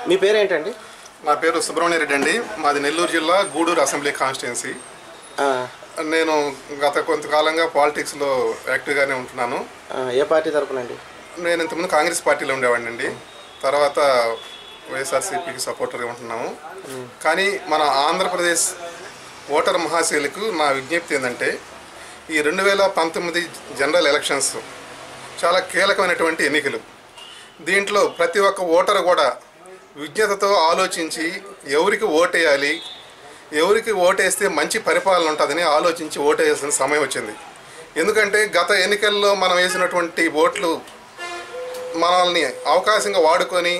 మీ పేరేంటండి? నా పేరు సుబ్రహ్మణ్య రెడ్డి అండి. మాది నెల్లూరు జిల్లా గూడూరు అసెంబ్లీ కాన్స్టిట్యున్సీ. నేను గత కొంతకాలంగా పాలిటిక్స్లో యాక్టివ్గానే ఉంటున్నాను. ఏ పార్టీ తరపునండి? నేను ఇంతకుముందు కాంగ్రెస్ పార్టీలో ఉండేవాడిని అండి. తర్వాత వైఎస్ఆర్సీపీకి సపోర్టర్గా ఉంటున్నాము. కానీ మన ఆంధ్రప్రదేశ్ ఓటర్ మహాశైలకు నా విజ్ఞప్తి ఏంటంటే, ఈ 2019 జనరల్ ఎలక్షన్స్ చాలా కీలకమైనటువంటి ఎన్నికలు. దీంట్లో ప్రతి ఒక్క ఓటరు కూడా విజ్ఞతతో ఆలోచించి ఎవరికి ఓటేయాలి, ఎవరికి ఓటేస్తే మంచి పరిపాలన ఉంటుందని ఆలోచించి ఓటేయాల్సిన సమయం వచ్చింది. ఎందుకంటే గత ఎన్నికల్లో మనం వేసినటువంటి ఓట్లు మనల్ని అవకాశంగా వాడుకొని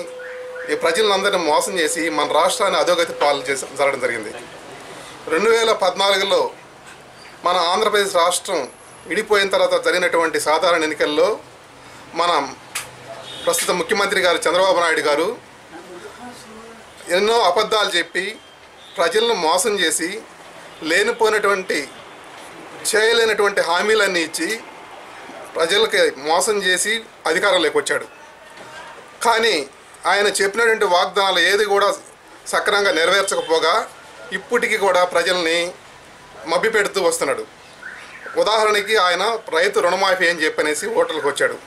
ఈ ప్రజలందరినీ మోసం చేసి మన రాష్ట్రాన్ని అధోగతి పాలు జరగడం జరిగింది. 2014లో మన ఆంధ్రప్రదేశ్ రాష్ట్రం విడిపోయిన తర్వాత జరిగినటువంటి సాధారణ ఎన్నికల్లో మన ప్రస్తుత ముఖ్యమంత్రి గారు చంద్రబాబు నాయుడు గారు ఎన్నో అబద్ధాలు చెప్పి ప్రజలను మోసం చేసి లేనిపోయినటువంటి చేయలేనటువంటి హామీలన్నీ ఇచ్చి ప్రజలకి మోసం చేసి అధికారంలోకి వచ్చాడు. కానీ ఆయన చెప్పినటువంటి వాగ్దానాలు ఏది కూడా సక్రమంగా నెరవేర్చకపోగా ఇప్పటికీ కూడా ప్రజల్ని మభ్యపెడుతూ వస్తున్నాడు. ఉదాహరణకి ఆయన రైతు రుణమాఫీ అని చెప్పనేసి ఓటర్లకు వచ్చాడు.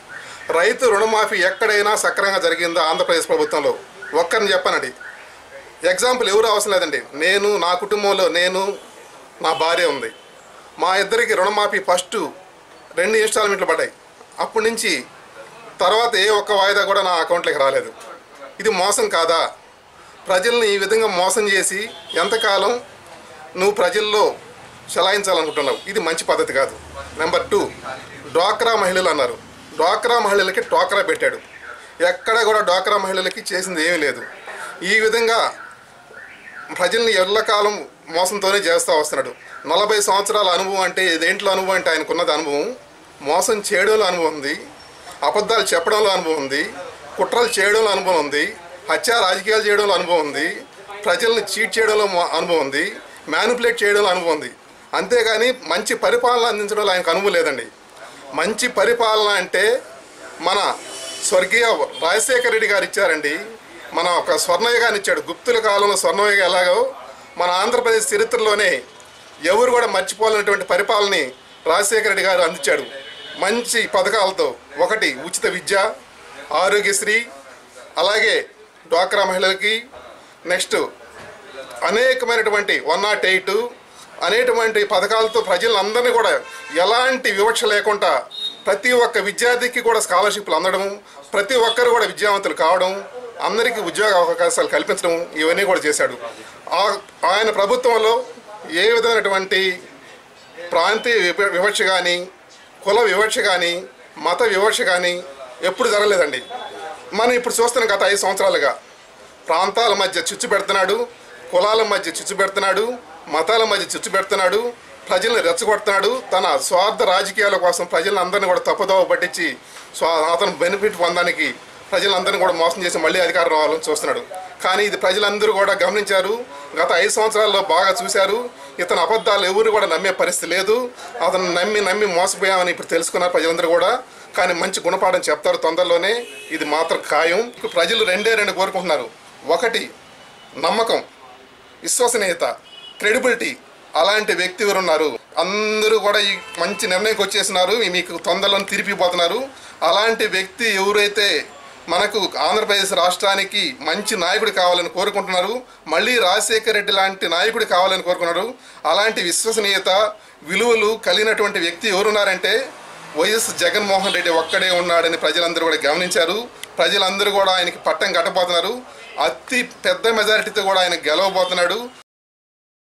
రైతు రుణమాఫీ ఎక్కడైనా సక్రమంగా జరిగిందా ఆంధ్రప్రదేశ్ ప్రభుత్వంలో? ఒక్కరిని చెప్పనండి. ఎగ్జాంపుల్ ఎవరు అవసరం లేదండి. నేను, నా కుటుంబంలో నేను, నా భార్య ఉంది. మా ఇద్దరికి రుణమాఫీ ఫస్ట్ 2 ఇన్స్టాల్మెంట్లు పడ్డాయి. అప్పటి నుంచి తర్వాత ఏ ఒక్క వాయిదా కూడా నా అకౌంట్లోకి రాలేదు. ఇది మోసం కాదా? ప్రజల్ని ఈ విధంగా మోసం చేసి ఎంతకాలం నువ్వు ప్రజల్లో చలాయించాలనుకుంటున్నావు? ఇది మంచి పద్ధతి కాదు. నెంబర్ 2, డ్వాక్రా మహిళలు అన్నారు. డ్వాక్రా మహిళలకి టోకరా పెట్టాడు. ఎక్కడ కూడా డ్వాక్రా మహిళలకి చేసింది ఏమీ లేదు. ఈ విధంగా ప్రజల్ని ఎల్లకాలం మోసంతోనే చేస్తూ వస్తున్నాడు. 40 సంవత్సరాల అనుభవం అంటే దేంట్లో అనుభవం అంటే ఆయనకున్నది అనుభవం. మోసం చేయడంలో అనుభవం ఉంది, అబద్ధాలు చెప్పడంలో అనుభవం ఉంది, కుట్రలు చేయడంలో అనుభవం ఉంది, హత్య రాజకీయాలు చేయడంలో అనుభవం ఉంది, ప్రజల్ని చీట్ చేయడంలో అనుభవం ఉంది, మ్యానిపులేట్ చేయడంలో అనుభవం ఉంది. అంతేగాని మంచి పరిపాలన అందించడంలో ఆయనకు అనుభవం లేదండి. మంచి పరిపాలన అంటే మన స్వర్గీయ రాజశేఖర రెడ్డి గారు ఇచ్చారండి. మన ఒక స్వర్ణయుగాన్ని ఇచ్చాడు. గుప్తుల కాలంలో స్వర్ణయుగ ఎలాగో మన ఆంధ్రప్రదేశ్ చరిత్రలోనే ఎవరు కూడా మర్చిపోలేనటువంటి పరిపాలనని రాజశేఖర రెడ్డి గారు అందించాడు. మంచి పథకాలతో, ఒకటి ఉచిత విద్య, ఆరోగ్యశ్రీ, అలాగే డ్వాక్రా మహిళలకి, నెక్స్ట్ అనేకమైనటువంటి 108 అనేటువంటి పథకాలతో ప్రజలందరినీ కూడా ఎలాంటి వివక్ష లేకుండా ప్రతి ఒక్క విద్యార్థికి కూడా స్కాలర్షిప్లు అందడం, ప్రతి ఒక్కరు కూడా విద్యావంతులు కావడం, అందరికీ ఉద్యోగ అవకాశాలు కల్పించడం, ఇవన్నీ కూడా చేశాడు. ఆయన ప్రభుత్వంలో ఏ విధమైనటువంటి ప్రాంతీయ వివక్ష కానీ, కుల వివక్ష కానీ, మత వివక్ష కానీ ఎప్పుడు జరగలేదండి. మనం ఇప్పుడు చూస్తున్న గత 5 సంవత్సరాలుగా ప్రాంతాల మధ్య చిచ్చు పెడుతున్నాడు, కులాల మధ్య చిచ్చు పెడుతున్నాడు, మతాల మధ్య చిచ్చు పెడుతున్నాడు, ప్రజల్ని రెచ్చగొడుతున్నాడు. తన స్వార్థ రాజకీయాల కోసం ప్రజలందరినీ కూడా తప్పుదోవ పట్టించి అతను బెనిఫిట్ పొందడానికి ప్రజలందరినీ కూడా మోసం చేసి మళ్ళీ అధికారం రావాలని చూస్తున్నాడు. కానీ ఇది ప్రజలందరూ కూడా గమనించారు. గత 5 సంవత్సరాల్లో బాగా చూశారు. ఇతను అబద్ధాలు ఎవరు కూడా నమ్మే పరిస్థితి లేదు. అతను నమ్మి మోసపోయామని ఇప్పుడు తెలుసుకున్నారు ప్రజలందరూ కూడా. కానీ మంచి గుణపాఠం చెప్తారు తొందరలోనే, ఇది మాత్రం ఖాయం. ప్రజలు 2 కోరుకుంటున్నారు. ఒకటి నమ్మకం, విశ్వసనీయత, క్రెడిబిలిటీ. అలాంటి వ్యక్తి ఎవరు ఉన్నారు? అందరూ కూడా ఈ మంచి నిర్ణయంకి వచ్చేసినారు, మీకు తొందరలో తిరిగిపోతున్నారు. అలాంటి వ్యక్తి ఎవరైతే మనకు ఆంధ్రప్రదేశ్ రాష్ట్రానికి మంచి నాయకుడు కావాలని కోరుకుంటున్నారు, మళ్ళీ రాజశేఖర రెడ్డి లాంటి నాయకుడు కావాలని కోరుకున్నారు. అలాంటి విశ్వసనీయత, విలువలు కలిగినటువంటి వ్యక్తి ఎవరున్నారంటే వైఎస్ జగన్మోహన్ రెడ్డి ఒక్కడే ఉన్నాడని ప్రజలందరూ కూడా గమనించారు. ప్రజలందరూ కూడా ఆయనకి పట్టం కట్టబోతున్నారు. అతి పెద్ద మెజారిటీతో కూడా ఆయన గెలవబోతున్నాడు.